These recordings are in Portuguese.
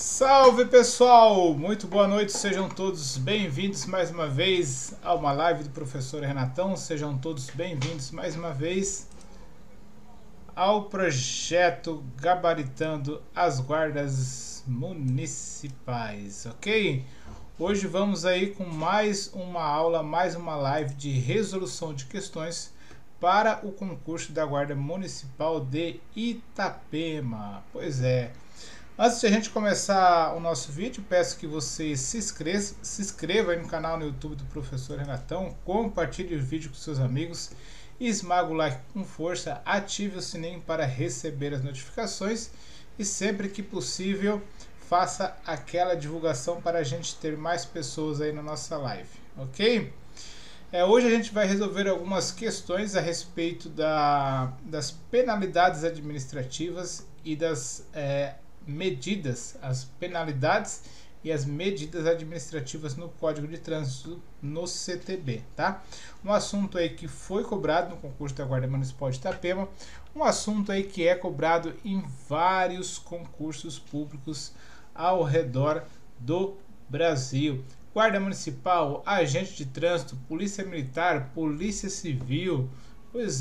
Salve pessoal, muito boa noite, sejam todos bem-vindos mais uma vez a uma live do professor Renatão, sejam todos bem-vindos mais uma vez ao projeto Gabaritando as Guardas Municipais, ok? Hoje vamos aí com mais uma aula, mais uma live de resolução de questões para o concurso da Guarda Municipal de Itapema. Pois é. Antes de a gente começar o nosso vídeo, peço que você se inscreva aí no canal no YouTube do Professor Renatão, compartilhe o vídeo com seus amigos, esmaga o like com força, ative o sininho para receber as notificações e sempre que possível faça aquela divulgação para a gente ter mais pessoas aí na nossa live, ok? Hoje a gente vai resolver algumas questões a respeito das penalidades administrativas e das medidas, as penalidades e as medidas administrativas no Código de Trânsito no CTB, tá? Um assunto aí que foi cobrado no concurso da Guarda Municipal de Itapema, um assunto aí que é cobrado em vários concursos públicos ao redor do Brasil. Guarda Municipal, agente de trânsito, polícia militar, polícia civil, pois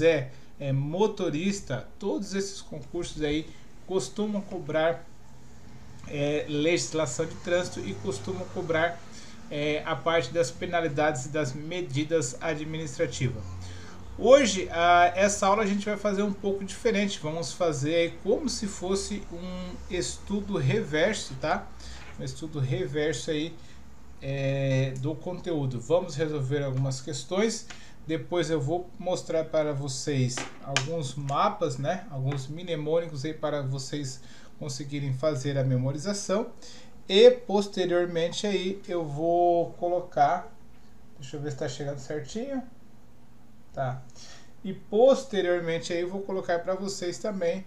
motorista, todos esses concursos aí costumam cobrar legislação de trânsito e costumam cobrar a parte das penalidades e das medidas administrativas. Hoje, essa aula a gente vai fazer um pouco diferente, vamos fazer como se fosse um estudo reverso, tá? Um estudo reverso aí do conteúdo. Vamos resolver algumas questões, depois eu vou mostrar para vocês alguns mapas, né? Alguns mnemônicos aí para vocês conseguirem fazer a memorização e posteriormente aí eu vou colocar, deixa eu ver se está chegando certinho, tá? E posteriormente aí eu vou colocar para vocês também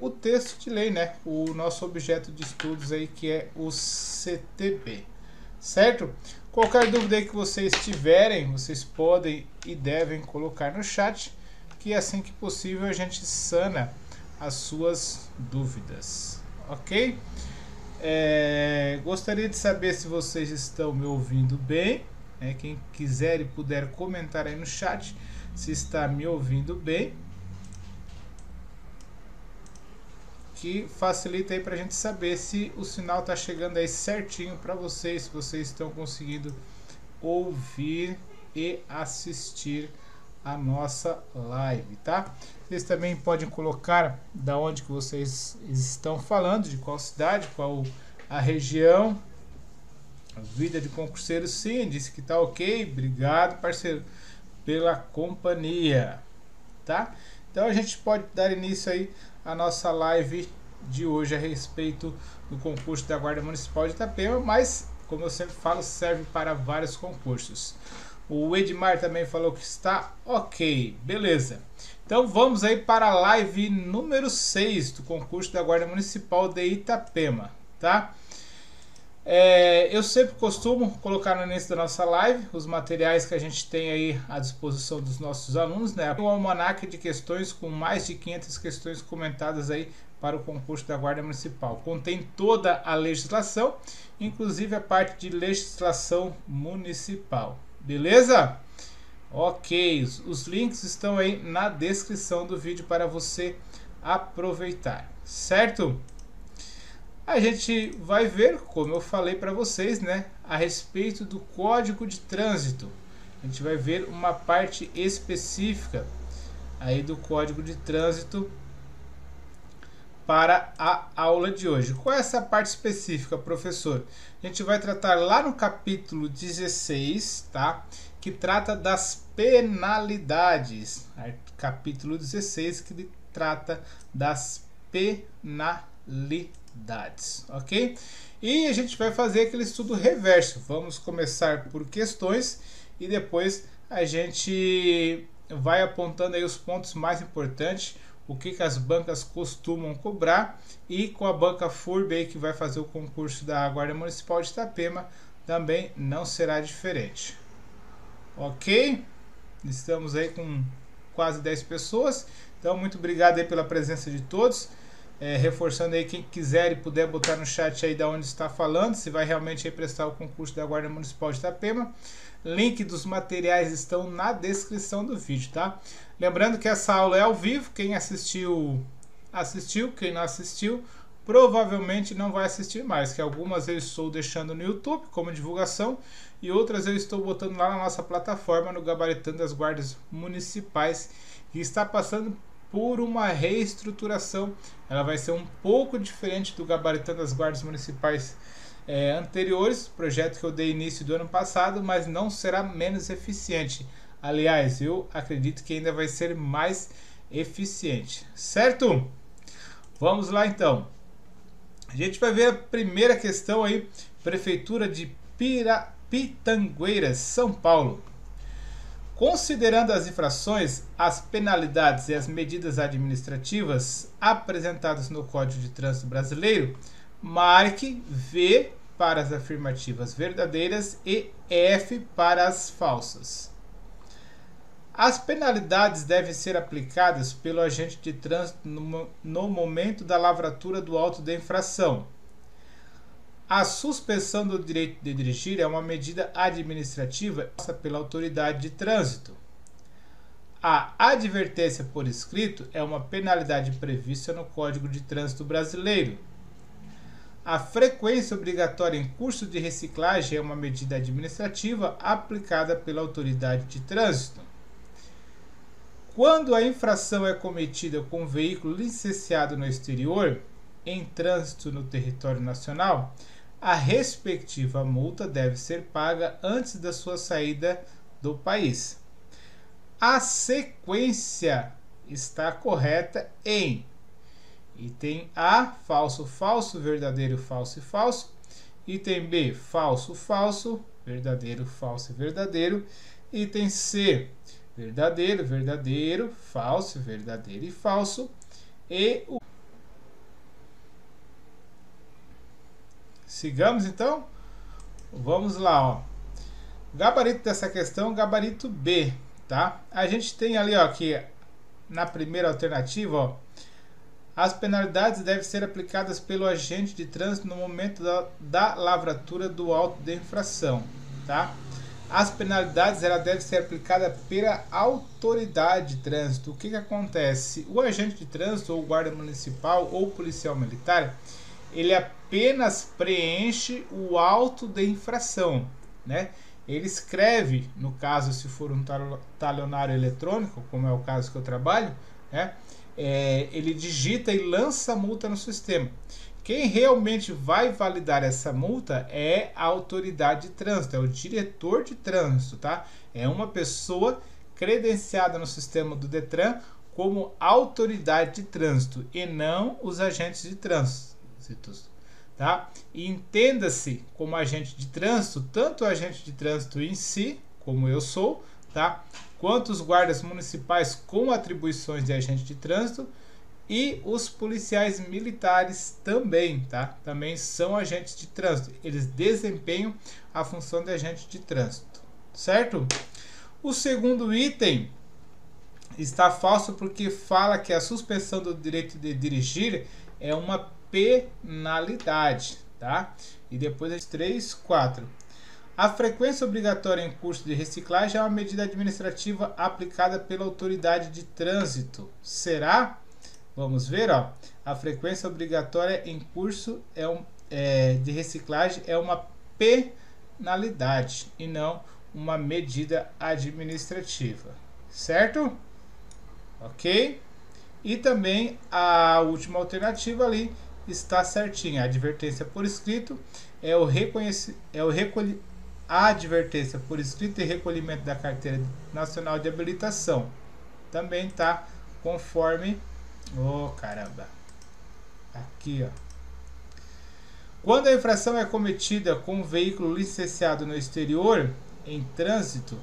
o texto de lei, né? O nosso objeto de estudos aí que é o CTB, certo? Qualquer dúvida aí que vocês tiverem, vocês podem e devem colocar no chat, que assim que possível a gente sana as suas dúvidas, ok? Gostaria de saber se vocês estão me ouvindo bem, né? Quem quiser e puder comentar aí no chat se está me ouvindo bem, que facilita aí para a gente saber se o sinal está chegando aí certinho para vocês, se vocês estão conseguindo ouvir e assistir a nossa live, tá? Vocês também podem colocar da onde que vocês estão falando, de qual cidade, qual a região. Vida de concurseiro, sim, disse que tá ok. Obrigado, parceiro, pela companhia, tá? Então a gente pode dar início aí à nossa live de hoje a respeito do concurso da Guarda Municipal de Itapema, mas como eu sempre falo, serve para vários concursos. O Edmar também falou que está ok, beleza. Então vamos aí para a live número 6 do concurso da Guarda Municipal de Itapema, tá? Eu sempre costumo colocar no início da nossa live os materiais que a gente tem aí à disposição dos nossos alunos, né? Um almanaque de questões com mais de 500 questões comentadas aí para o concurso da Guarda Municipal. Contém toda a legislação, inclusive a parte de legislação municipal. Beleza? Ok, os links estão aí na descrição do vídeo para você aproveitar, certo? A gente vai ver, como eu falei para vocês, né, a respeito do Código de Trânsito. A gente vai ver uma parte específica aí do Código de Trânsito para a aula de hoje. Qual é essa parte específica, professor? A gente vai tratar lá no capítulo 16, tá? Que trata das penalidades. Capítulo 16 que trata das penalidades, ok? E a gente vai fazer aquele estudo reverso. Vamos começar por questões e depois a gente vai apontando aí os pontos mais importantes, o que as bancas costumam cobrar, e com a banca FURB aí que vai fazer o concurso da Guarda Municipal de Itapema também não será diferente. Ok? Estamos aí com quase 10 pessoas, então muito obrigado aí pela presença de todos. reforçando aí, quem quiser e puder botar no chat aí da onde está falando, se vai realmente aí prestar o concurso da Guarda Municipal de Itapema. Link dos materiais estão na descrição do vídeo, tá? Lembrando que essa aula é ao vivo, quem assistiu, quem não assistiu, provavelmente não vai assistir mais, que algumas eu estou deixando no YouTube como divulgação e outras eu estou botando lá na nossa plataforma no Gabaritando as Guardas Municipais, que está passando por uma reestruturação. Ela vai ser um pouco diferente do Gabaritando as Guardas Municipais anteriores, projeto que eu dei início do ano passado, mas não será menos eficiente. Aliás, eu acredito que ainda vai ser mais eficiente, certo? Vamos lá então. A gente vai ver a primeira questão aí, Prefeitura de Pitangueiras, São Paulo. Considerando as infrações, as penalidades e as medidas administrativas apresentadas no Código de Trânsito Brasileiro, marque V para as afirmativas verdadeiras e F para as falsas. As penalidades devem ser aplicadas pelo agente de trânsito no momento da lavratura do auto da infração. A suspensão do direito de dirigir é uma medida administrativa pela autoridade de trânsito. A advertência por escrito é uma penalidade prevista no Código de Trânsito Brasileiro. A frequência obrigatória em curso de reciclagem é uma medida administrativa aplicada pela autoridade de trânsito. Quando a infração é cometida com um veículo licenciado no exterior, em trânsito no território nacional, a respectiva multa deve ser paga antes da sua saída do país. A sequência está correta em item A, falso, falso, verdadeiro, falso e falso. Item B, falso, falso, verdadeiro, falso e verdadeiro. Item C, verdadeiro, verdadeiro, falso, verdadeiro e falso. E o... Sigamos então? Vamos lá, ó. Gabarito dessa questão, gabarito B, tá? A gente tem ali, ó, que na primeira alternativa, ó, as penalidades devem ser aplicadas pelo agente de trânsito no momento da lavratura do auto de infração, tá? As penalidades ela deve ser aplicada pela autoridade de trânsito. O que acontece? O agente de trânsito, ou guarda municipal, ou policial militar, ele apenas preenche o auto de infração, né? Ele escreve, no caso, se for um talionário eletrônico, como é o caso que eu trabalho, né? Ele digita e lança a multa no sistema. Quem realmente vai validar essa multa é a autoridade de trânsito, é o diretor de trânsito, tá? É uma pessoa credenciada no sistema do Detran como autoridade de trânsito e não os agentes de trânsito, tá? E entenda-se como agente de trânsito, tanto o agente de trânsito em si, como eu sou, tá? Quanto os guardas municipais com atribuições de agente de trânsito e os policiais militares também, tá? Também são agentes de trânsito. Eles desempenham a função de agente de trânsito, certo? O segundo item está falso porque fala que a suspensão do direito de dirigir é uma penalidade, tá? E depois 3, 4. A frequência obrigatória em curso de reciclagem é uma medida administrativa aplicada pela autoridade de trânsito. Será? Vamos ver, ó. A frequência obrigatória em curso de reciclagem é uma penalidade e não uma medida administrativa, certo? Ok? E também a última alternativa ali está certinha. A advertência por escrito a advertência por escrito e recolhimento da Carteira Nacional de Habilitação. Também está conforme... Oh, caramba! Aqui, ó. Quando a infração é cometida com um veículo licenciado no exterior, em trânsito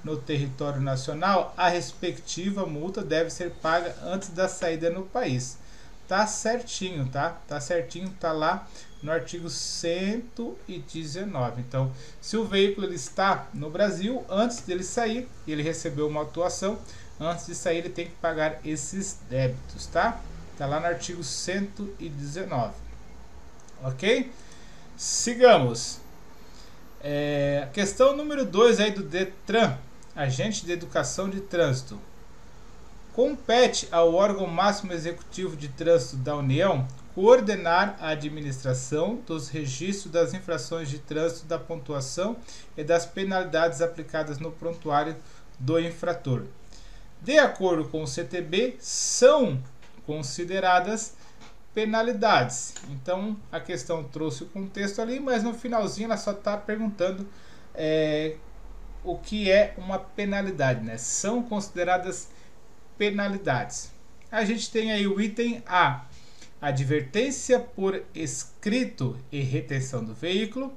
no território nacional, a respectiva multa deve ser paga antes da saída no país. Tá certinho, tá? Tá certinho, tá lá no artigo 119. Então, se o veículo ele está no Brasil, antes dele sair, ele recebeu uma autuação, antes de sair ele tem que pagar esses débitos, tá? Está lá no artigo 119. Ok? Sigamos. Questão número 2 aí do DETRAN, Agente de Educação de Trânsito. Compete ao órgão máximo executivo de trânsito da União coordenar a administração dos registros das infrações de trânsito, da pontuação e das penalidades aplicadas no prontuário do infrator. De acordo com o CTB, são consideradas penalidades. Então a questão trouxe o contexto ali, mas no finalzinho ela só está perguntando o que é uma penalidade, né? São consideradas penalidades. A gente tem aí o item A: advertência por escrito e retenção do veículo.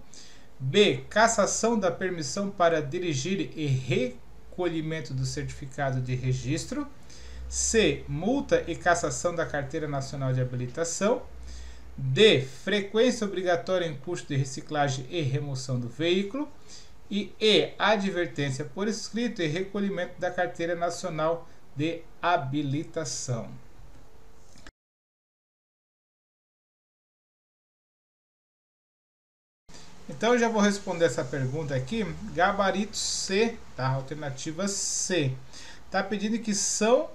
B: cassação da permissão para dirigir e recolhimento do certificado de registro. C: multa e cassação da carteira nacional de habilitação. D: frequência obrigatória em custo de reciclagem e remoção do veículo. E advertência por escrito e recolhimento da carteira nacional de habilitação. Então eu já vou responder essa pergunta aqui. Gabarito C, tá? Alternativa C. Tá pedindo que são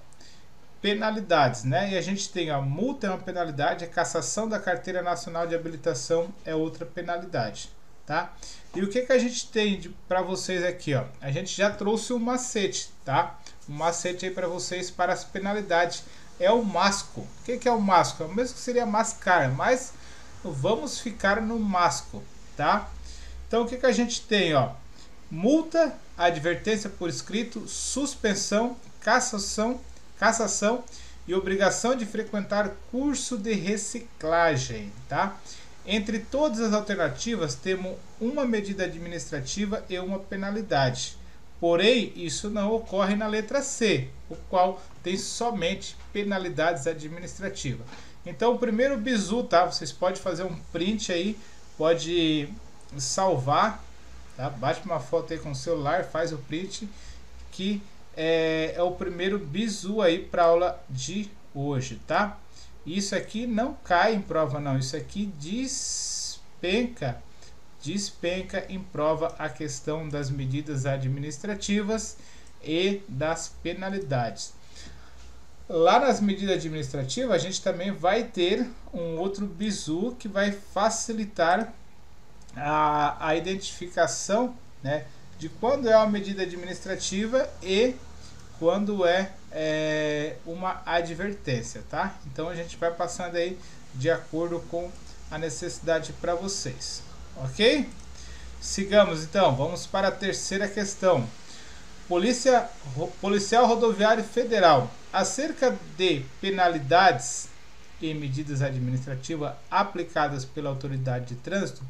penalidades, né? E a gente tem a multa é uma penalidade, a cassação da carteira nacional de habilitação é outra penalidade, tá? E o que a gente tem para vocês aqui, ó? A gente já trouxe um macete, tá? Um macete aí para vocês para as penalidades é o masco. O que é o masco? É o mesmo que seria mascar, mas vamos ficar no masco, tá? Então o que a gente tem, ó? Multa, advertência por escrito, suspensão, cassação e obrigação de frequentar curso de reciclagem, tá? Entre todas as alternativas temos uma medida administrativa e uma penalidade. Porém, isso não ocorre na letra C, o qual tem somente penalidades administrativas. Então, o primeiro bizu, tá? Vocês podem fazer um print aí, pode salvar, tá? Bate uma foto aí com o celular, faz o print, que é o primeiro bizu aí para aula de hoje, tá? Isso aqui não cai em prova não, isso aqui despenca em prova a questão das medidas administrativas e das penalidades. Lá nas medidas administrativas a gente também vai ter um outro bizu que vai facilitar a identificação, né, de quando é uma medida administrativa e quando é uma advertência, tá? Então a gente vai passando aí de acordo com a necessidade para vocês, ok? Sigamos então, vamos para a terceira questão. Policial Rodoviário Federal, acerca de penalidades e medidas administrativas aplicadas pela autoridade de trânsito,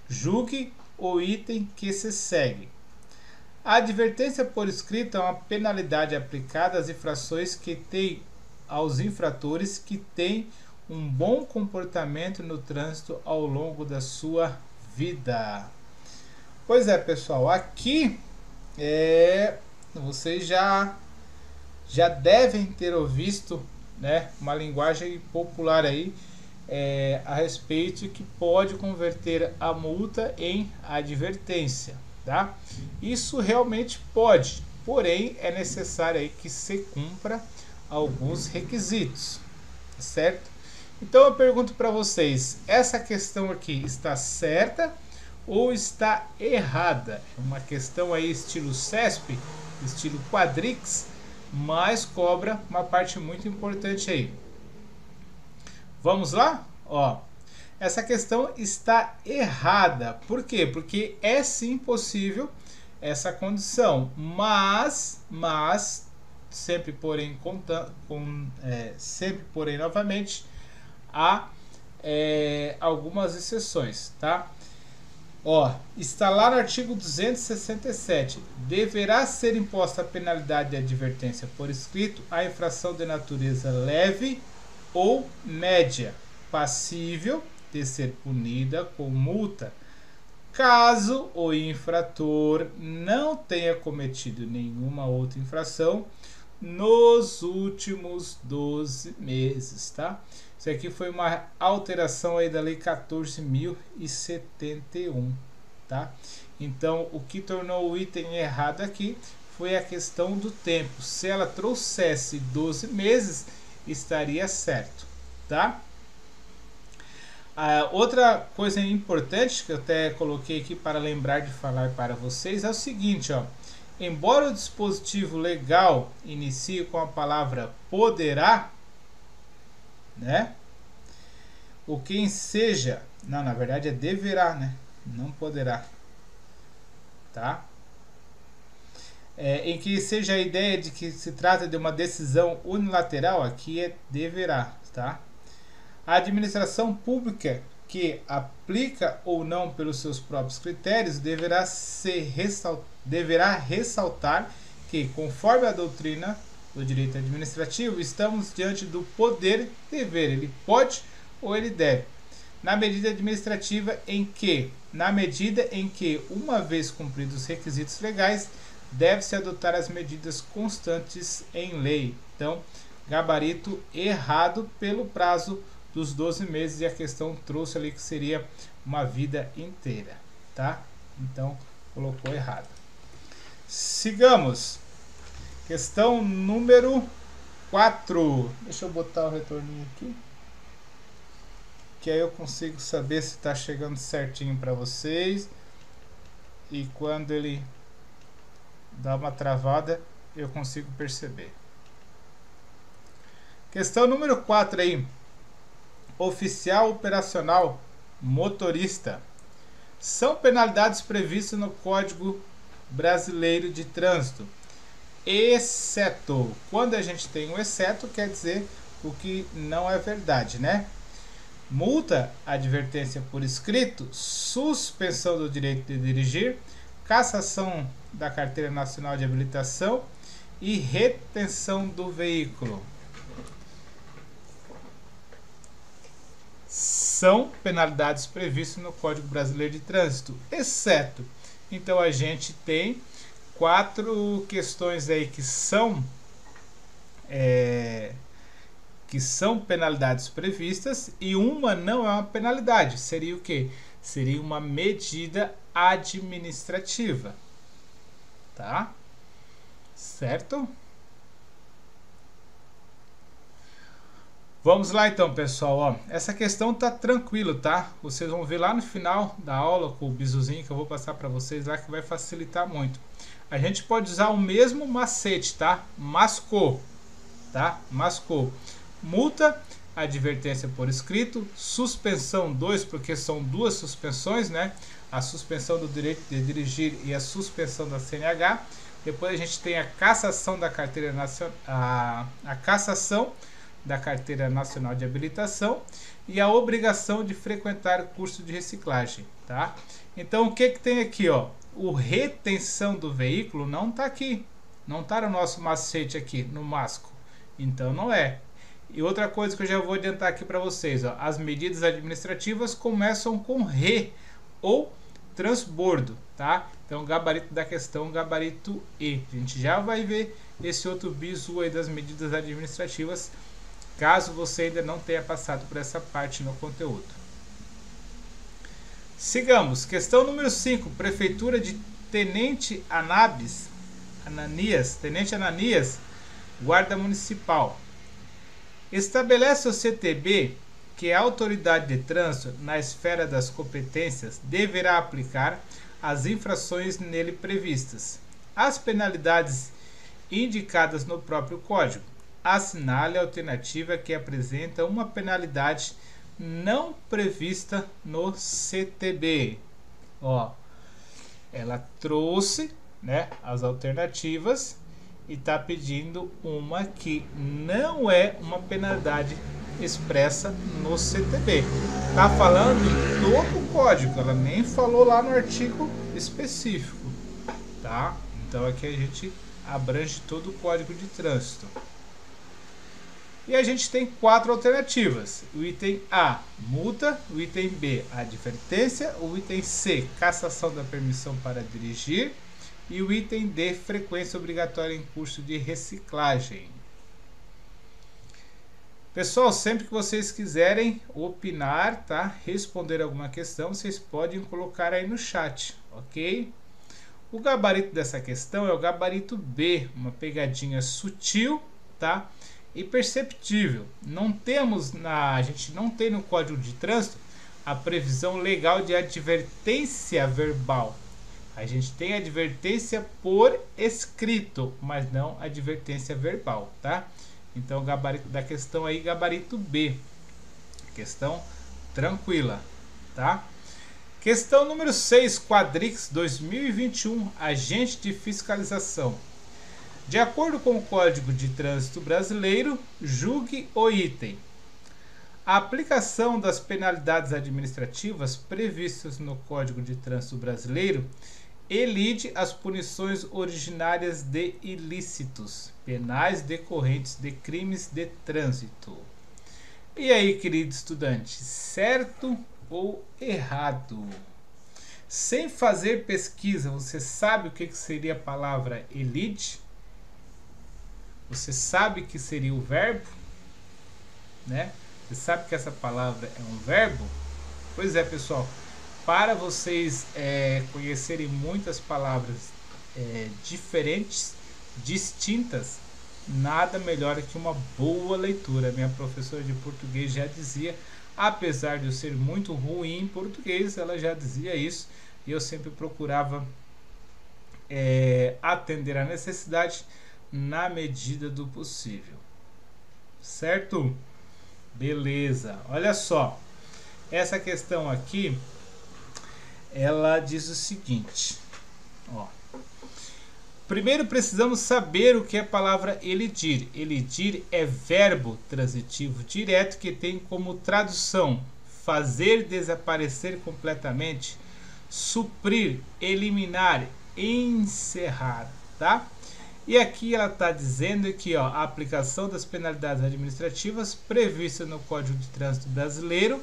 julgue o item que se segue. A advertência por escrito é uma penalidade aplicada às infrações que tem aos infratores que têm um bom comportamento no trânsito ao longo da sua vida. Pois é, pessoal, aqui vocês já devem ter ouvido, né, uma linguagem popular aí a respeito que pode converter a multa em advertência. Tá? Isso realmente pode, porém é necessário aí que se cumpra alguns requisitos, certo? Então eu pergunto para vocês, essa questão aqui está certa ou está errada? É uma questão aí estilo CESP, estilo Quadrix, mas cobra uma parte muito importante aí. Vamos lá? Ó. Essa questão está errada. Por quê? Porque é sim possível essa condição, mas sempre porém novamente há algumas exceções, tá? Ó, está lá no artigo 267. Deverá ser imposta a penalidade de advertência por escrito a infração de natureza leve ou média, passível de ser punida com multa, caso o infrator não tenha cometido nenhuma outra infração nos últimos 12 meses, tá? Isso aqui foi uma alteração aí da Lei 14.071, tá? Então, o que tornou o item errado aqui foi a questão do tempo. Se ela trouxesse 12 meses, estaria certo, tá? Outra coisa importante que eu até coloquei aqui para lembrar de falar para vocês é o seguinte, ó. Embora o dispositivo legal inicie com a palavra poderá, né? O que enseja, não, na verdade é deverá, né? Não poderá, tá? Em que seja a ideia de que se trata de uma decisão unilateral, aqui é deverá, tá? A administração pública que aplica ou não pelos seus próprios critérios deverá ressaltar que, conforme a doutrina do direito administrativo, estamos diante do poder-dever. Ele pode ou ele deve. Na medida em que, uma vez cumpridos os requisitos legais, deve-se adotar as medidas constantes em lei. Então, gabarito errado pelo prazo dos 12 meses, e a questão trouxe ali que seria uma vida inteira, tá? Então, colocou errado. Sigamos. Questão número 4. Deixa eu botar o retorninho aqui, que aí eu consigo saber se está chegando certinho para vocês. E quando ele dá uma travada, eu consigo perceber. Questão número 4 aí. Oficial operacional motorista. São penalidades previstas no Código Brasileiro de Trânsito, exceto. Quando a gente tem um exceto, quer dizer o que não é verdade, né? Multa, advertência por escrito, suspensão do direito de dirigir, cassação da Carteira Nacional de Habilitação e retenção do veículo. São penalidades previstas no Código Brasileiro de Trânsito, exceto. Então a gente tem 4 questões aí que são penalidades previstas, e uma não é uma penalidade. Seria o quê? Seria uma medida administrativa, tá? Certo? Vamos lá então, pessoal, ó. Essa questão tá tranquilo, tá? Vocês vão ver lá no final da aula com o bizuzinho que eu vou passar para vocês lá, que vai facilitar muito. A gente pode usar o mesmo macete, tá? Mascou, tá? Mascou. Multa, advertência por escrito, suspensão 2, porque são 2 suspensões, né? A suspensão do direito de dirigir e a suspensão da CNH. Depois a gente tem a cassação da Carteira Nacional, a cassação da Carteira Nacional de Habilitação e a obrigação de frequentar o curso de reciclagem, tá? Então o que tem aqui, ó? O retenção do veículo não tá aqui, não tá no nosso macete aqui, no masco, então não é. E outra coisa que eu já vou adiantar aqui para vocês, ó, as medidas administrativas começam com re ou transbordo, tá? Então o gabarito da questão, gabarito E. A gente já vai ver esse outro bizu aí das medidas administrativas, caso você ainda não tenha passado por essa parte no conteúdo. Sigamos. Questão número 5. Prefeitura de Tenente Ananias, Guarda Municipal. Estabelece o CTB que a autoridade de trânsito, na esfera das competências, deverá aplicar as infrações nele previstas. As penalidades indicadas no próprio Código. Assinale a alternativa que apresenta uma penalidade não prevista no CTB. Ó, ela trouxe, né, as alternativas e está pedindo uma que não é uma penalidade expressa no CTB. Tá falando em todo o código, ela nem falou lá no artigo específico, tá? Então aqui a gente abrange todo o Código de Trânsito. E a gente tem 4 alternativas. O item A, multa. O item B, advertência. O item C, cassação da permissão para dirigir. E o item D, frequência obrigatória em curso de reciclagem. Pessoal, sempre que vocês quiserem opinar, tá? Responder alguma questão, vocês podem colocar aí no chat, ok? O gabarito dessa questão é o gabarito B, uma pegadinha sutil, tá? E perceptível. A gente não tem no Código de Trânsito a previsão legal de advertência verbal. A gente tem advertência por escrito, mas não advertência verbal, tá? Então, o gabarito da questão aí, gabarito B. Questão tranquila, tá? Questão número 6, Quadrix 2021, agente de fiscalização. De acordo com o Código de Trânsito Brasileiro, julgue o item. A aplicação das penalidades administrativas previstas no Código de Trânsito Brasileiro elide as punições originárias de ilícitos penais decorrentes de crimes de trânsito. E aí, querido estudante, certo ou errado? Sem fazer pesquisa, você sabe o que seria a palavra elide? Você sabe que seria o verbo? Né? Você sabe que essa palavra é um verbo? Pois é, pessoal. Para vocês conhecerem muitas palavras diferentes, distintas, nada melhor que uma boa leitura. Minha professora de português já dizia, apesar de eu ser muito ruim em português, ela já dizia isso, e eu sempre procurava atender a necessidade na medida do possível. Certo? Beleza. Olha só. Essa questão aqui, ela diz o seguinte, ó. Primeiro precisamos saber o que é a palavra elidir. Elidir é verbo transitivo direto que tem como tradução fazer desaparecer completamente, suprir, eliminar, encerrar, tá? E aqui ela está dizendo que ó, a aplicação das penalidades administrativas prevista no Código de Trânsito Brasileiro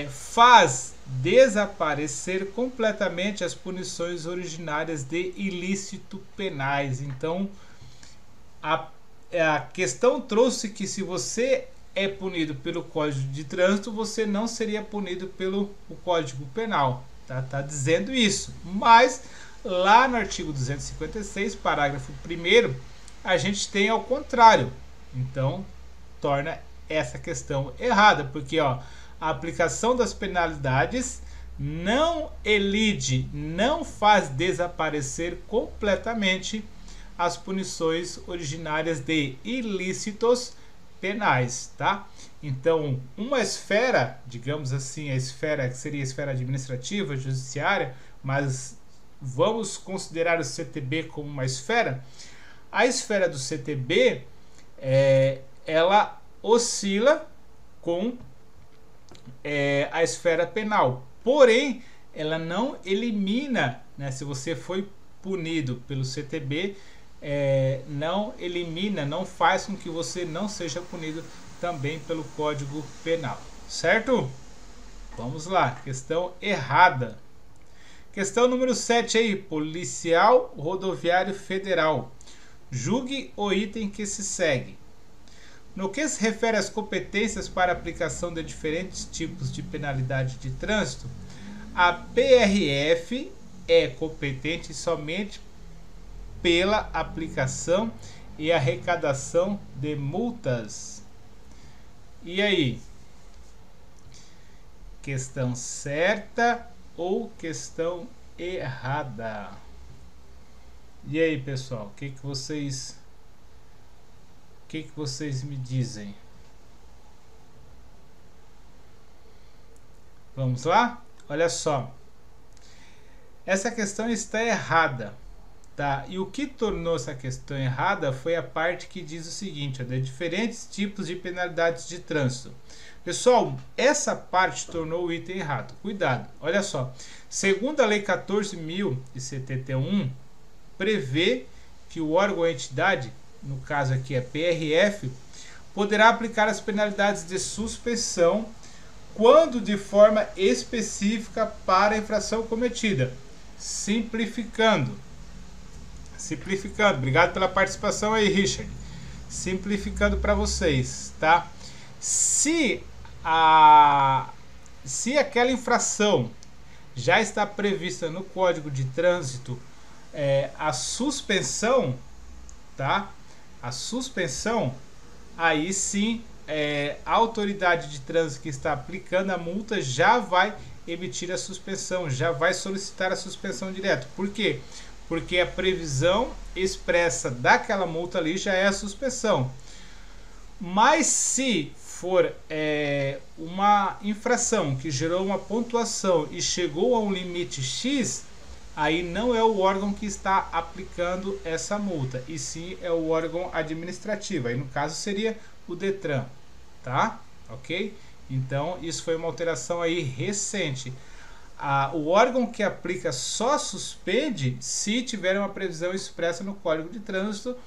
faz desaparecer completamente as punições originárias de ilícito penais. Então, a questão trouxe que se você é punido pelo Código de Trânsito, você não seria punido pelo Código Penal. Tá dizendo isso. Mas, lá no artigo 256, parágrafo 1º, a gente tem ao contrário. Então, torna essa questão errada, porque ó, a aplicação das penalidades não elide, não faz desaparecer completamente as punições originárias de ilícitos penais, tá? Então, uma esfera, digamos assim, a esfera que seria a esfera administrativa, judiciária, mas vamos considerar o CTB como uma esfera. A esfera do CTB, ela oscila com a esfera penal, porém ela não elimina, né, se você foi punido pelo CTB, não elimina, não faz com que você não seja punido também pelo Código Penal, certo? Vamos lá, questão errada. Questão número 7 aí, policial rodoviário federal. Julgue o item que se segue. No que se refere às competências para aplicação de diferentes tipos de penalidade de trânsito, a PRF é competente somente pela aplicação e arrecadação de multas. E aí? Questão certa ou questão errada? E aí, pessoal, o que vocês me dizem? Vamos lá? Olha só. Essa questão está errada, tá? E o que tornou essa questão errada foi a parte que diz o seguinte, ó, de diferentes tipos de penalidades de trânsito. Pessoal, essa parte tornou o item errado. Cuidado, olha só. Segundo a Lei 14.071, prevê que o órgão ou entidade, no caso aqui é PRF, poderá aplicar as penalidades de suspensão quando de forma específica para a infração cometida, Simplificando. Obrigado pela participação aí, Richard. Simplificando para vocês, tá? Se aquela infração já está prevista no Código de Trânsito, a suspensão, tá? A suspensão, aí sim, a autoridade de trânsito que está aplicando a multa já vai emitir a suspensão, já vai solicitar a suspensão direto. Por quê? Porque a previsão expressa daquela multa ali já é a suspensão. Mas se for uma infração que gerou uma pontuação e chegou a um limite X, aí não é o órgão que está aplicando essa multa, e sim é o órgão administrativo. Aí no caso seria o Detran, tá? Ok? Então isso foi uma alteração aí recente. O órgão que aplica só suspende se tiver uma previsão expressa no Código de Trânsito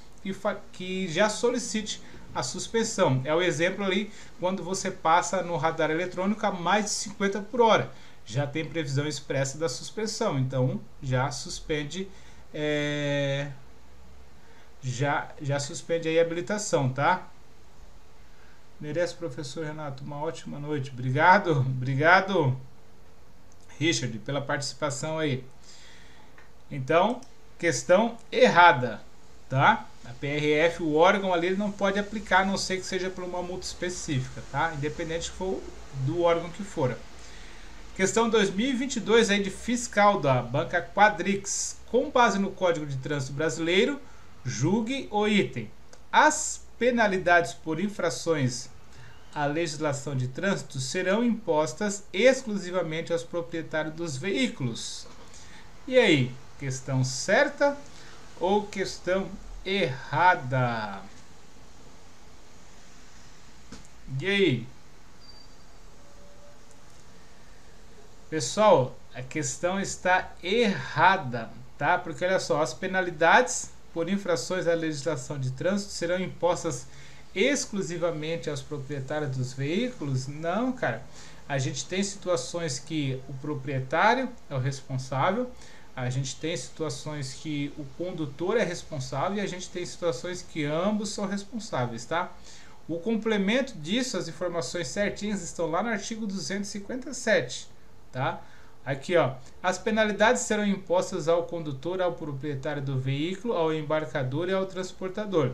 que já solicite a suspensão. É o exemplo ali quando você passa no radar eletrônico a mais de 50 por hora. Já tem previsão expressa da suspensão, então já suspende já suspende aí a habilitação, tá? Merece, professor Renato, uma ótima noite. Obrigado, Richard, pela participação aí. Então, questão errada, tá? A PRF, o órgão ali, ele não pode aplicar, a não ser que seja por uma multa específica, tá? Independente do órgão que for. Questão 2022 aí de fiscal da banca Quadrix. Com base no Código de Trânsito Brasileiro, julgue o item. As penalidades por infrações à legislação de trânsito serão impostas exclusivamente aos proprietários dos veículos. E aí, questão certa ou questão errada? E aí? Pessoal, a questão está errada, tá? Porque olha só, as penalidades por infrações à legislação de trânsito serão impostas exclusivamente aos proprietários dos veículos? Não, cara. A gente tem situações que o proprietário é o responsável, a gente tem situações que o condutor é responsável e a gente tem situações que ambos são responsáveis, tá? O complemento disso, as informações certinhas estão lá no artigo 257, tá? Aqui, ó, as penalidades serão impostas ao condutor, ao proprietário do veículo, ao embarcador e ao transportador.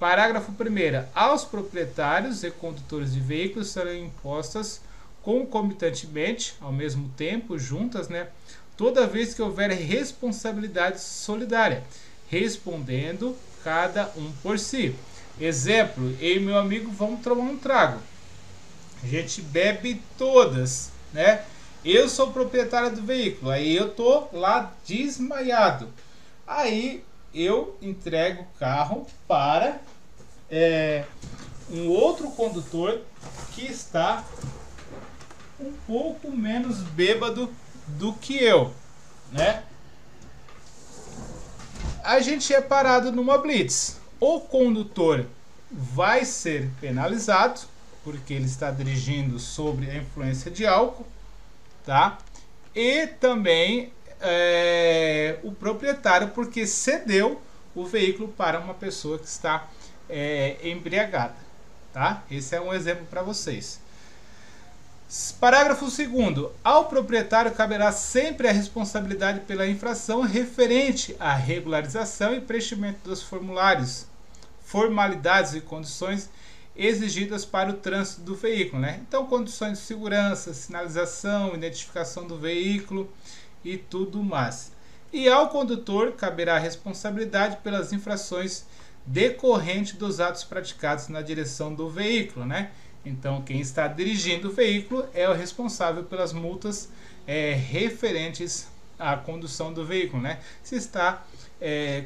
Parágrafo 1º. Aos proprietários e condutores de veículos serão impostas concomitantemente, ao mesmo tempo, juntas, né, toda vez que houver responsabilidade solidária, respondendo cada um por si. Exemplo, eu e meu amigo vamos tomar um trago. A gente bebe todas, né? Eu sou proprietário do veículo, aí eu tô lá desmaiado. Aí eu entrego o carro para um outro condutor que está um pouco menos bêbado do que eu, né? A gente é parado numa blitz. O condutor vai ser penalizado porque ele está dirigindo sob a influência de álcool, tá? E também o proprietário porque cedeu o veículo para uma pessoa que está embriagada, tá? Esse é um exemplo para vocês. Parágrafo 2º. Ao proprietário caberá sempre a responsabilidade pela infração referente à regularização e preenchimento dos formulários, formalidades e condições exigidas para o trânsito do veículo, né? Então, condições de segurança, sinalização, identificação do veículo e tudo mais. E ao condutor caberá a responsabilidade pelas infrações decorrentes dos atos praticados na direção do veículo, né? Então, quem está dirigindo o veículo é o responsável pelas multas referentes à condução do veículo, né? Se está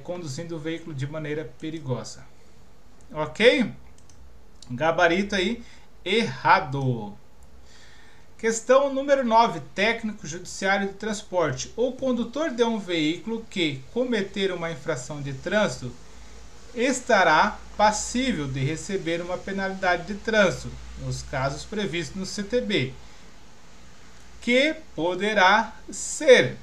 conduzindo o veículo de maneira perigosa. Ok? Gabarito aí errado. Questão número 9. Técnico judiciário de transporte. O condutor de um veículo que cometer uma infração de trânsito estará passível de receber uma penalidade de trânsito, nos casos previstos no CTB, que poderá ser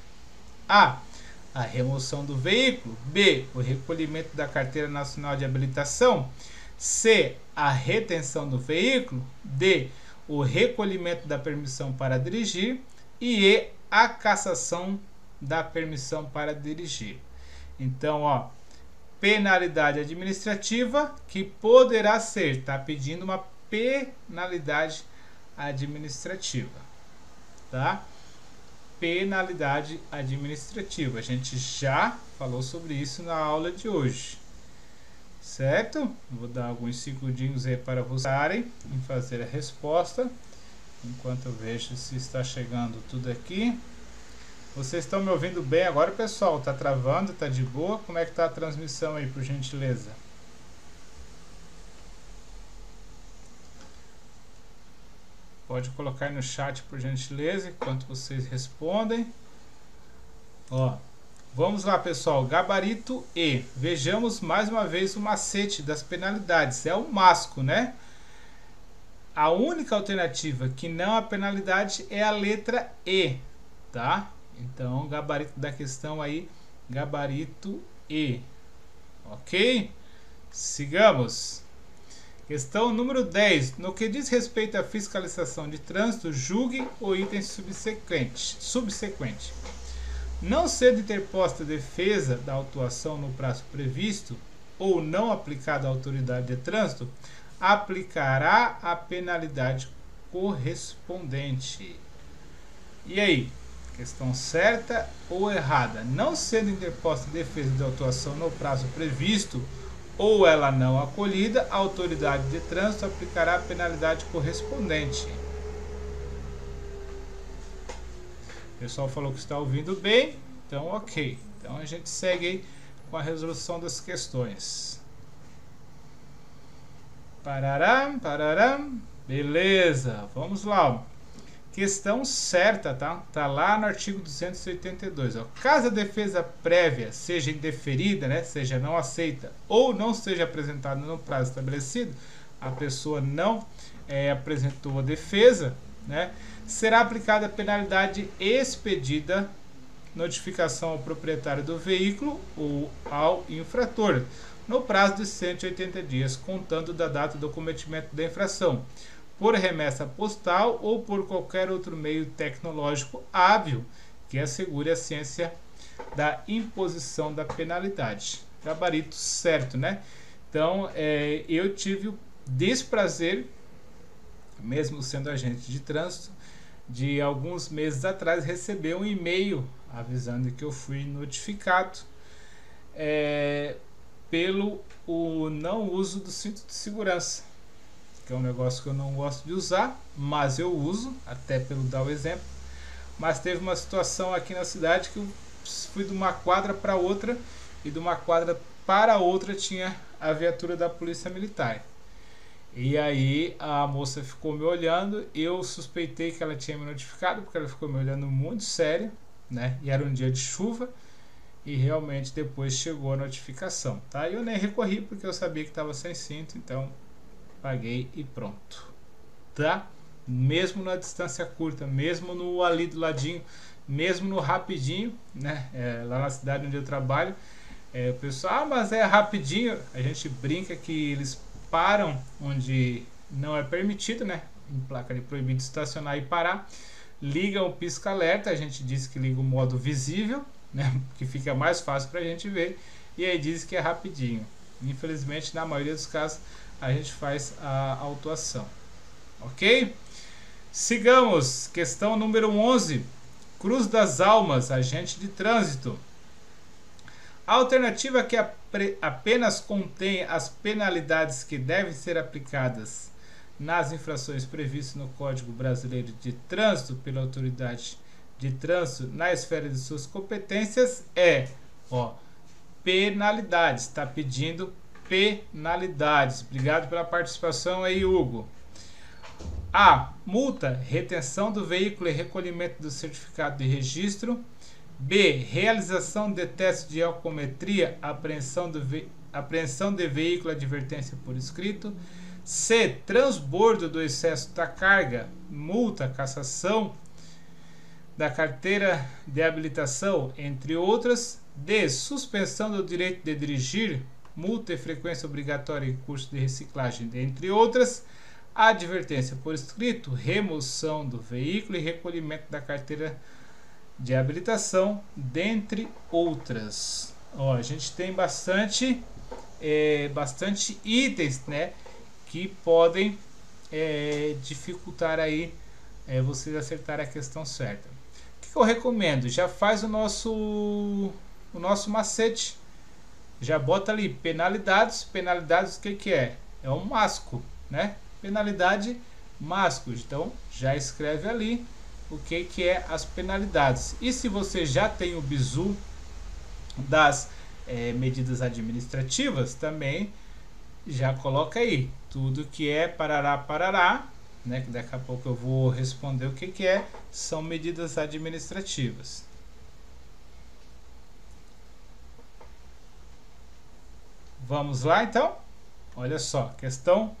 A remoção do veículo. B. O recolhimento da carteira nacional de habilitação. C. A retenção do veículo. D. O recolhimento da permissão para dirigir. E E. A cassação da permissão para dirigir. Então, ó, penalidade administrativa que poderá ser, tá pedindo uma penalidade administrativa, tá? Penalidade administrativa. A gente já falou sobre isso na aula de hoje, certo? Vou dar alguns segundinhos aí para vocês em fazer a resposta, enquanto eu vejo se está chegando tudo aqui. Vocês estão me ouvindo bem agora, pessoal? Tá travando? Tá de boa? Como é que tá a transmissão aí, por gentileza? Pode colocar no chat, por gentileza, enquanto vocês respondem. Ó, vamos lá, pessoal. Gabarito E. Vejamos mais uma vez o macete das penalidades. É o masco, né? A única alternativa que não há penalidade é a letra E, tá? Então, gabarito da questão aí, gabarito E. Ok? Sigamos. Questão número 10. No que diz respeito à fiscalização de trânsito, julgue o item subsequente. Não sendo interposta defesa da autuação no prazo previsto ou não aplicada à autoridade de trânsito, aplicará a penalidade correspondente. E aí? Questão certa ou errada? Não sendo interposta defesa de autuação no prazo previsto ou ela não acolhida, a autoridade de trânsito aplicará a penalidade correspondente. O pessoal falou que está ouvindo bem, então ok. Então a gente segue aí com a resolução das questões. Pararam, pararam. Beleza, vamos lá. Questão certa, tá? Tá lá no artigo 282. Ó. Caso a defesa prévia seja indeferida, né? Seja não aceita ou não seja apresentada no prazo estabelecido, a pessoa não apresentou a defesa, né? Será aplicada a penalidade expedida, notificação ao proprietário do veículo ou ao infrator, no prazo de 180 dias, contando da data do cometimento da infração, por remessa postal ou por qualquer outro meio tecnológico hábil que assegure a ciência da imposição da penalidade. Gabarito certo, né? Então, eu tive o desprazer, mesmo sendo agente de trânsito, de alguns meses atrás receber um e-mail avisando que eu fui notificado pelo não uso do cinto de segurança, que é um negócio que eu não gosto de usar, mas eu uso, até pelo dar o exemplo. Mas teve uma situação aqui na cidade que eu fui de uma quadra para outra, e de uma quadra para outra tinha a viatura da polícia militar. E aí a moça ficou me olhando, eu suspeitei que ela tinha me notificado, porque ela ficou me olhando muito sério, né? E era um dia de chuva, e realmente depois chegou a notificação, tá? Eu nem recorri porque eu sabia que estava sem cinto, então paguei e pronto, tá? Mesmo na distância curta, mesmo no ali do ladinho, mesmo no rapidinho, né? Lá na cidade onde eu trabalho, o pessoal, mas é rapidinho. A gente brinca que eles param onde não é permitido, né? Em placa de proibido estacionar e parar, liga o pisca-alerta. A gente diz que liga o modo visível, né? Que fica mais fácil para a gente ver, e aí diz que é rapidinho. Infelizmente, na maioria dos casos, a gente faz a autuação. Ok? Sigamos. Questão número 11. Cruz das Almas, agente de trânsito. A alternativa que apenas contém as penalidades que devem ser aplicadas nas infrações previstas no Código Brasileiro de Trânsito pela autoridade de trânsito na esfera de suas competências penalidades. Está pedindo penalidades. Obrigado pela participação aí, Hugo. A. Multa, retenção do veículo e recolhimento do certificado de registro. B. Realização de teste de alcometria, apreensão de veículo, advertência por escrito. C. Transbordo do excesso da carga, multa, cassação. da carteira de habilitação, entre outras. D. Suspensão do direito de dirigir, multa e frequência obrigatória em curso de reciclagem, entre outras. Advertência por escrito, remoção do veículo e recolhimento da carteira de habilitação, dentre outras. Ó, a gente tem bastante itens, né, que podem dificultar aí vocês acertarem a questão certa. O que eu recomendo? Já faz o nosso macete. Já bota ali penalidades. Penalidades, o que é? É um masco, né? Penalidade, masco. Então, já escreve ali o que é as penalidades. E se você já tem o bizu das medidas administrativas, também já coloca aí tudo que é parará, parará, né? Que daqui a pouco eu vou responder o que é, são medidas administrativas. Vamos lá então? Olha só, questão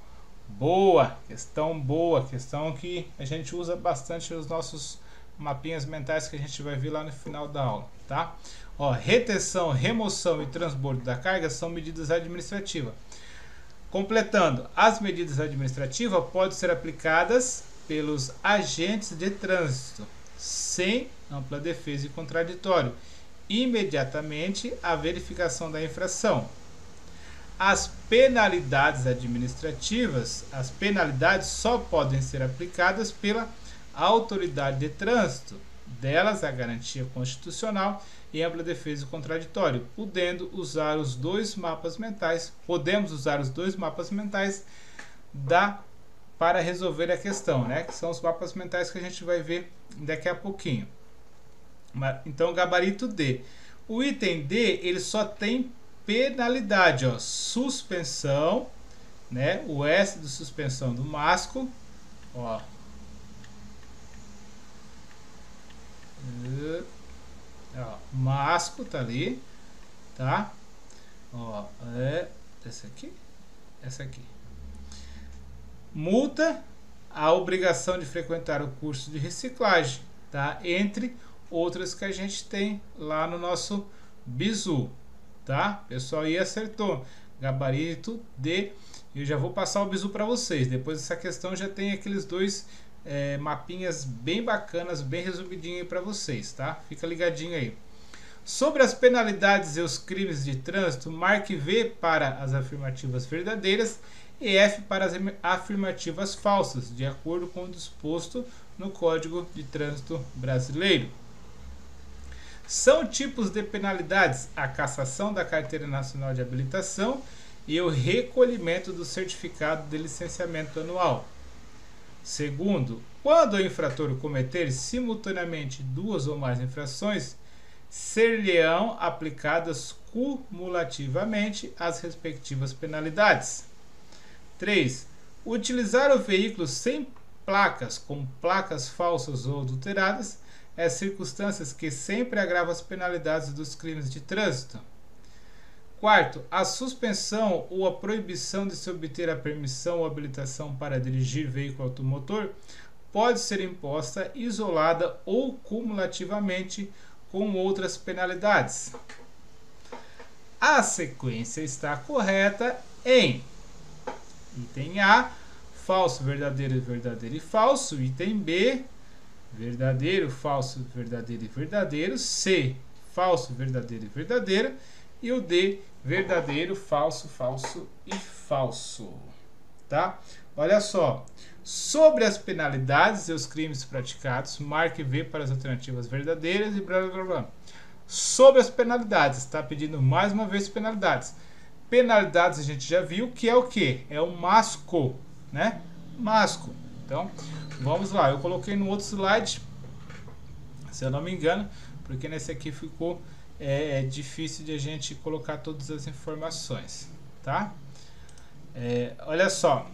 boa, questão que a gente usa bastante nos nossos mapinhas mentais que a gente vai ver lá no final da aula, tá? Ó, retenção, remoção e transbordo da carga são medidas administrativas. Completando, as medidas administrativas podem ser aplicadas pelos agentes de trânsito, sem ampla defesa e contraditório, imediatamente à verificação da infração. As penalidades administrativas, as penalidades só podem ser aplicadas pela autoridade de trânsito, delas a garantia constitucional e ampla defesa e contraditório, podemos usar os dois mapas mentais para resolver a questão, né? Que são os mapas mentais que a gente vai ver daqui a pouquinho. Então, gabarito D. O item D, ele só tem penalidade, ó, suspensão, né? O S de suspensão do masco, ó. Ó, masco tá ali, tá? Ó, essa aqui. Multa, a obrigação de frequentar o curso de reciclagem, tá? Entre outras que a gente tem lá no nosso bizu, tá? Pessoal aí acertou. Gabarito D. Eu já vou passar o bizu para vocês. Depois dessa questão já tem aqueles dois mapinhas bem bacanas, bem resumidinho para vocês, tá? Fica ligadinho aí. Sobre as penalidades e os crimes de trânsito, marque V para as afirmativas verdadeiras e F para as afirmativas falsas, de acordo com o disposto no Código de Trânsito Brasileiro. São tipos de penalidades: a cassação da Carteira Nacional de Habilitação e o recolhimento do certificado de licenciamento anual. Segundo, quando o infrator cometer simultaneamente duas ou mais infrações, ser-lhe-ão aplicadas cumulativamente as respectivas penalidades. 3. Utilizar o veículo sem placas, com placas falsas ou adulteradas, é circunstâncias que sempre agravam as penalidades dos crimes de trânsito. 4. A suspensão ou a proibição de se obter a permissão ou habilitação para dirigir veículo automotor pode ser imposta isolada ou cumulativamente com outras penalidades. A sequência está correta em item A, falso, verdadeiro, verdadeiro e falso. Item B, verdadeiro, falso, verdadeiro e verdadeiro. C, falso, verdadeiro e verdadeiro. E o D, verdadeiro, falso, falso e falso. Tá? Olha só. Sobre as penalidades e os crimes praticados, marque V para as alternativas verdadeiras e blá blá blá. Sobre as penalidades, está pedindo mais uma vez penalidades. Penalidades a gente já viu que é o que? É o masco, né? Masco. Então, vamos lá. Eu coloquei no outro slide, se eu não me engano, porque nesse aqui ficou difícil de a gente colocar todas as informações, tá? Olha só,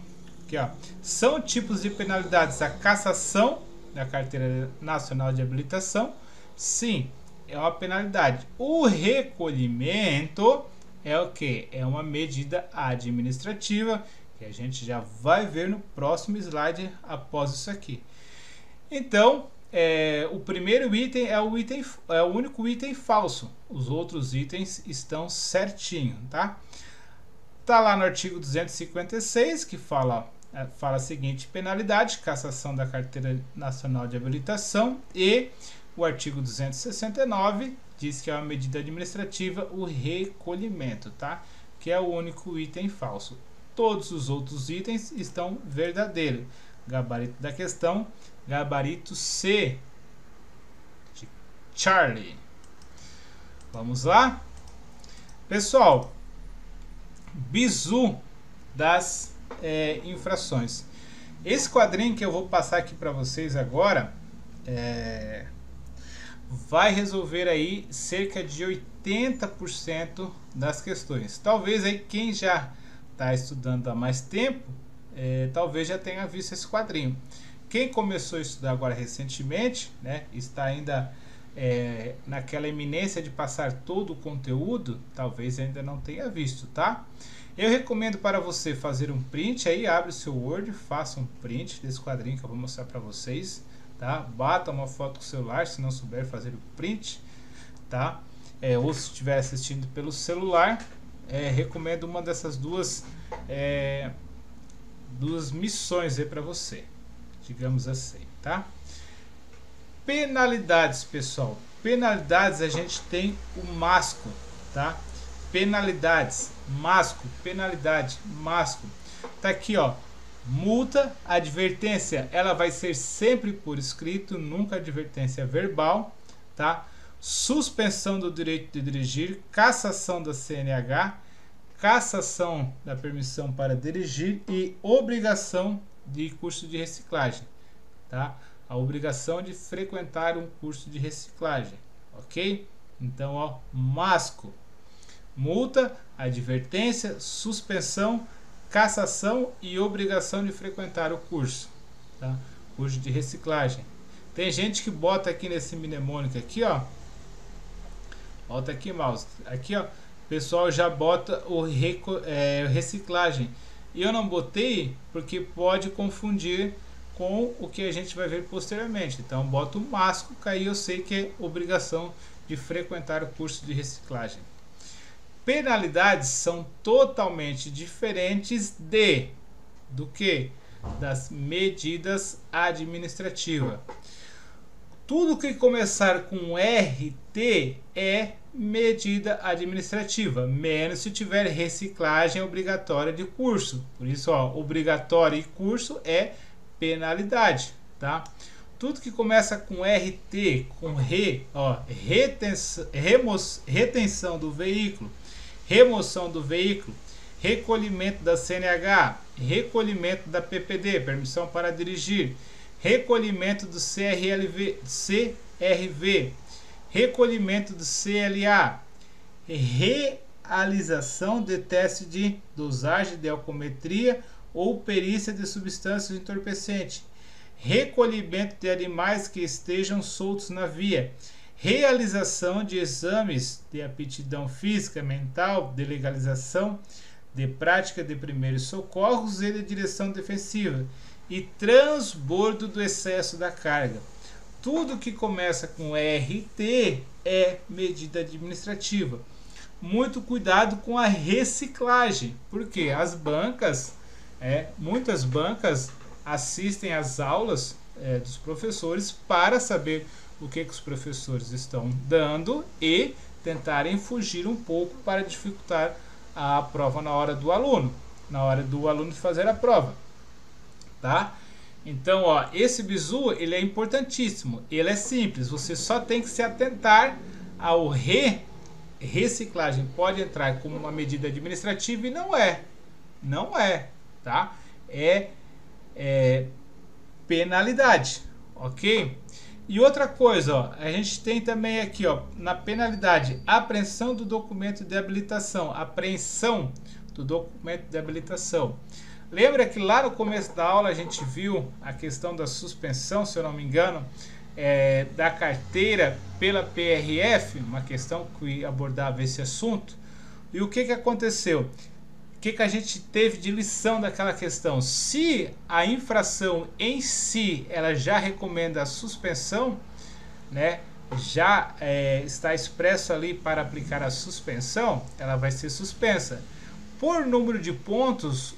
aqui, ó. São tipos de penalidades: a cassação da Carteira Nacional de Habilitação, sim, é uma penalidade. O recolhimento é o que? É uma medida administrativa, que a gente já vai ver no próximo slide após isso aqui. Então, o primeiro item é o único item falso. Os outros itens estão certinho, tá? Tá lá no artigo 256 que fala a seguinte penalidade: cassação da Carteira Nacional de Habilitação, e o artigo 269 diz que é uma medida administrativa o recolhimento, tá? Que é o único item falso. Todos os outros itens estão verdadeiros. Gabarito da questão, gabarito C de Charlie. Vamos lá? Pessoal, bizu das infrações. Esse quadrinho que eu vou passar aqui para vocês agora vai resolver aí cerca de 80% das questões. Talvez aí quem já está estudando há mais tempo, talvez já tenha visto esse quadrinho. Quem começou a estudar agora recentemente, né, está ainda naquela iminência de passar todo o conteúdo, talvez ainda não tenha visto, tá? Eu recomendo para você fazer um print aí, abre o seu Word, faça um print desse quadrinho que eu vou mostrar para vocês, tá? Bata uma foto com o celular, se não souber fazer o print, tá? Ou se estiver assistindo pelo celular, recomendo uma dessas duas missões aí para você, digamos assim, tá? Penalidades, pessoal. Penalidades, a gente tem o masco, tá? Penalidades, masco, penalidade, masco. Tá aqui, ó. Multa, advertência, ela vai ser sempre por escrito, nunca advertência verbal, tá? Suspensão do direito de dirigir, cassação da CNH, cassação da permissão para dirigir e obrigação de curso de reciclagem, tá? A obrigação de frequentar um curso de reciclagem, ok? Então, ó, masco, multa, advertência, suspensão, cassação e obrigação de frequentar o curso, tá? Curso de reciclagem. Tem gente que bota aqui nesse mnemônico aqui, ó, volta aqui, mouse, aqui, ó, o pessoal já bota o reciclagem. E eu não botei porque pode confundir com o que a gente vai ver posteriormente. Então, boto o masco, que aí eu sei que é obrigação de frequentar o curso de reciclagem. Penalidades são totalmente diferentes do que? Das medidas administrativas. Tudo que começar com RT é medida administrativa, menos se tiver reciclagem obrigatória de curso. Por isso, ó, obrigatório e curso é penalidade, tá? Tudo que começa com RT, com retenção do veículo, remoção do veículo, recolhimento da CNH, recolhimento da PPD, permissão para dirigir, recolhimento do CRV, recolhimento do CLA, realização de teste de dosagem de alcometria ou perícia de substâncias entorpecentes, recolhimento de animais que estejam soltos na via, realização de exames de aptidão física, mental, de legalização, de prática de primeiros socorros e de direção defensiva, e transbordo do excesso da carga. Tudo que começa com RT é medida administrativa. Muito cuidado com a reciclagem, porque as bancas, muitas bancas assistem às aulas dos professores para saber o que os professores estão dando e tentarem fugir um pouco para dificultar a prova na hora do aluno fazer a prova, tá? Então, ó, esse bizu, ele é importantíssimo, ele é simples, você só tem que se atentar ao reciclagem. Pode entrar como uma medida administrativa e não é, tá? É penalidade, ok? E outra coisa, ó, a gente tem também aqui, ó, na penalidade, apreensão do documento de habilitação, Lembra que lá no começo da aula a gente viu a questão da suspensão, se eu não me engano, da carteira pela PRF, uma questão que abordava esse assunto. E o que aconteceu? que a gente teve de lição daquela questão? Se a infração em si ela já recomenda a suspensão, né, já está expresso ali para aplicar a suspensão, ela vai ser suspensa. Por número de pontos,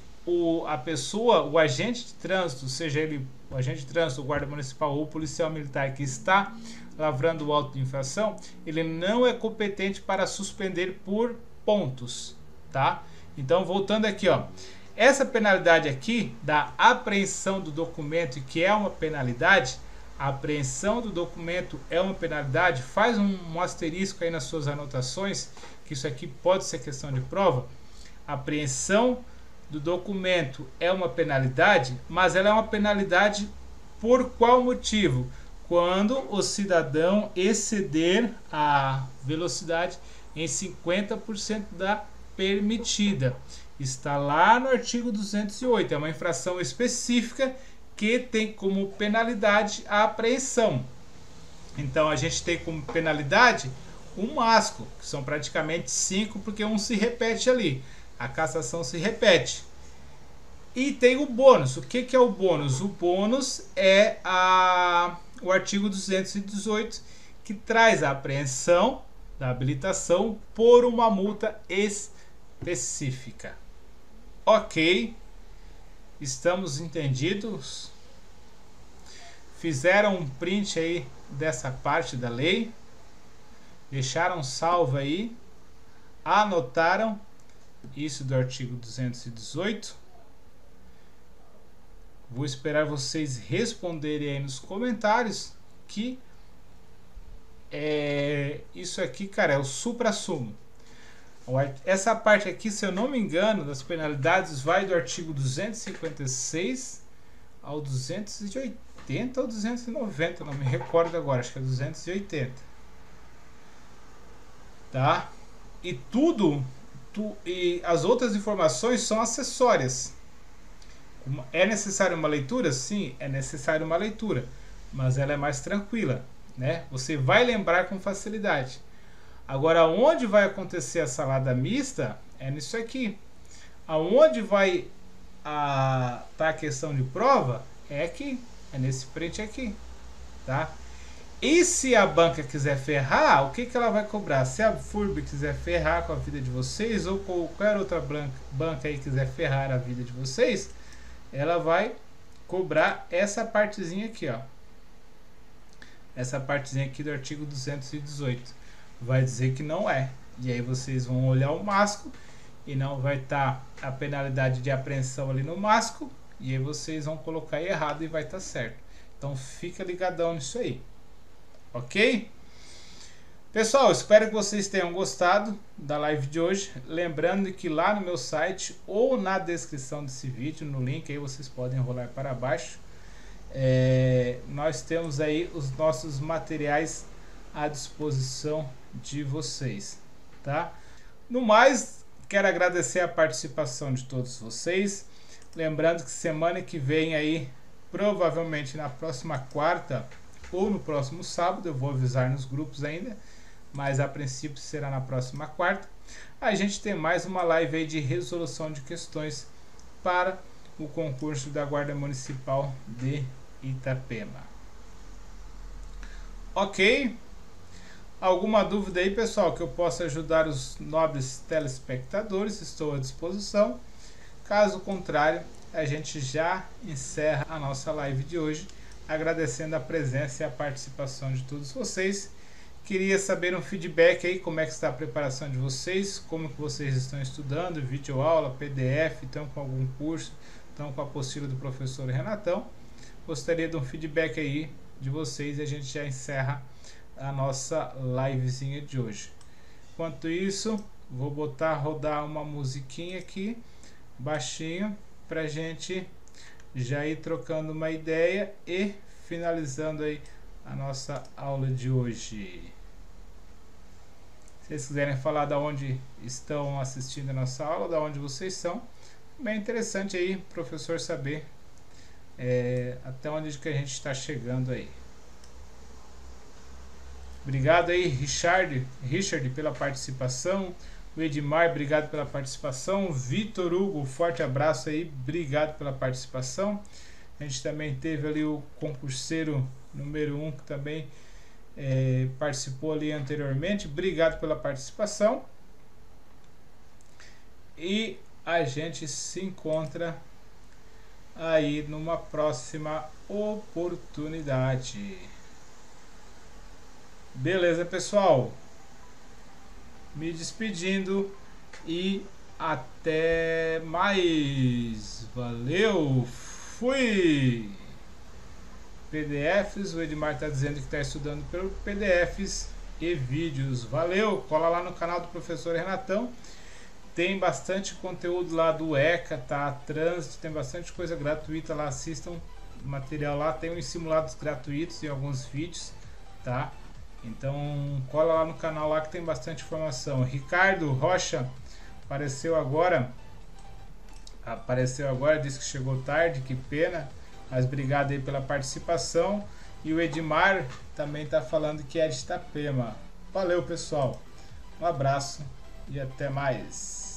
a pessoa, o agente de trânsito, seja ele o agente de trânsito, o guarda municipal ou o policial militar que está lavrando o auto de infração, ele não é competente para suspender por pontos, tá? Então, voltando aqui, ó, essa penalidade aqui da apreensão do documento, que é uma penalidade, a apreensão do documento é uma penalidade, faz um asterisco aí nas suas anotações, que isso aqui pode ser questão de prova. A apreensão do documento é uma penalidade, mas ela é uma penalidade por qual motivo? Quando o cidadão exceder a velocidade em 50% da permitida. Está lá no artigo 208, é uma infração específica que tem como penalidade a apreensão. Então a gente tem como penalidade um masco, que são praticamente 5, porque um se repete ali. A cassação se repete. E tem o bônus. O que é o bônus? O bônus é o artigo 218, que traz a apreensão da habilitação por uma multa específica. Ok, estamos entendidos? Fizeram um print aí dessa parte da lei, deixaram salvo aí, anotaram isso do artigo 218. Vou esperar vocês responderem aí nos comentários, que isso aqui, cara, é o suprassumo. Essa parte aqui, se eu não me engano, das penalidades vai do artigo 256 ao 280 ou 290, não me recordo agora, acho que é 280. Tá? E e as outras informações são acessórias. É necessário uma leitura? Sim, é necessário uma leitura, mas ela é mais tranquila, né? Você vai lembrar com facilidade. Agora, onde vai acontecer a salada mista é nisso aqui. Aonde vai tá a questão de prova é aqui, é nesse print aqui, tá? E se a banca quiser ferrar, o que ela vai cobrar? Se a FURB quiser ferrar com a vida de vocês, ou qualquer outra banca aí quiser ferrar a vida de vocês, ela vai cobrar essa partezinha aqui, ó. Essa partezinha aqui do artigo 218. Vai dizer que não é. E aí vocês vão olhar o masco e não vai estar a penalidade de apreensão ali no masco. E aí vocês vão colocar errado e vai estar certo. Então fica ligadão nisso aí. Ok? Pessoal, espero que vocês tenham gostado da live de hoje. Lembrando que lá no meu site ou na descrição desse vídeo, no link aí vocês podem rolar para baixo, nós temos aí os nossos materiais à disposição de vocês, tá? No mais, quero agradecer a participação de todos vocês. Lembrando que semana que vem aí, provavelmente na próxima quarta ou no próximo sábado, eu vou avisar nos grupos ainda, mas a princípio será na próxima quarta, a gente tem mais uma live aí de resolução de questões para o concurso da Guarda Municipal de Itapema. Ok? Alguma dúvida aí, pessoal, que eu possa ajudar os nobres telespectadores? Estou à disposição. Caso contrário, a gente já encerra a nossa live de hoje, agradecendo a presença e a participação de todos vocês. Queria saber um feedback aí, como é que está a preparação de vocês, como que vocês estão estudando, videoaula, PDF, estão com algum curso, estão com a apostila do professor Renatão. Gostaria de um feedback aí de vocês e a gente já encerra a nossa livezinha de hoje. Enquanto isso, vou rodar uma musiquinha aqui, baixinho, pra gente já ir trocando uma ideia e finalizando aí a nossa aula de hoje. Se vocês quiserem falar da onde estão assistindo a nossa aula, da onde vocês são, bem interessante aí, professor, saber até onde que a gente está chegando aí. Obrigado aí, Richard, pela participação. O Edmar, obrigado pela participação. Vitor Hugo, forte abraço aí, obrigado pela participação. A gente também teve ali o concurseiro número 1 que também participou ali anteriormente. Obrigado pela participação. E a gente se encontra aí numa próxima oportunidade. Beleza, pessoal? Me despedindo e até mais. Valeu, fui! PDFs, o Edmar está dizendo que está estudando pelo PDFs e vídeos. Valeu, cola lá no canal do professor Renatão. Tem bastante conteúdo lá do ECA, tá? Trânsito, tem bastante coisa gratuita lá. Assistam o material lá. Tem uns simulados gratuitos em alguns vídeos, tá? Então cola lá no canal lá que tem bastante informação. Ricardo Rocha apareceu agora, disse que chegou tarde, que pena, mas obrigado aí pela participação. E o Edmar também está falando que é de Itapema. Valeu, pessoal, um abraço e até mais.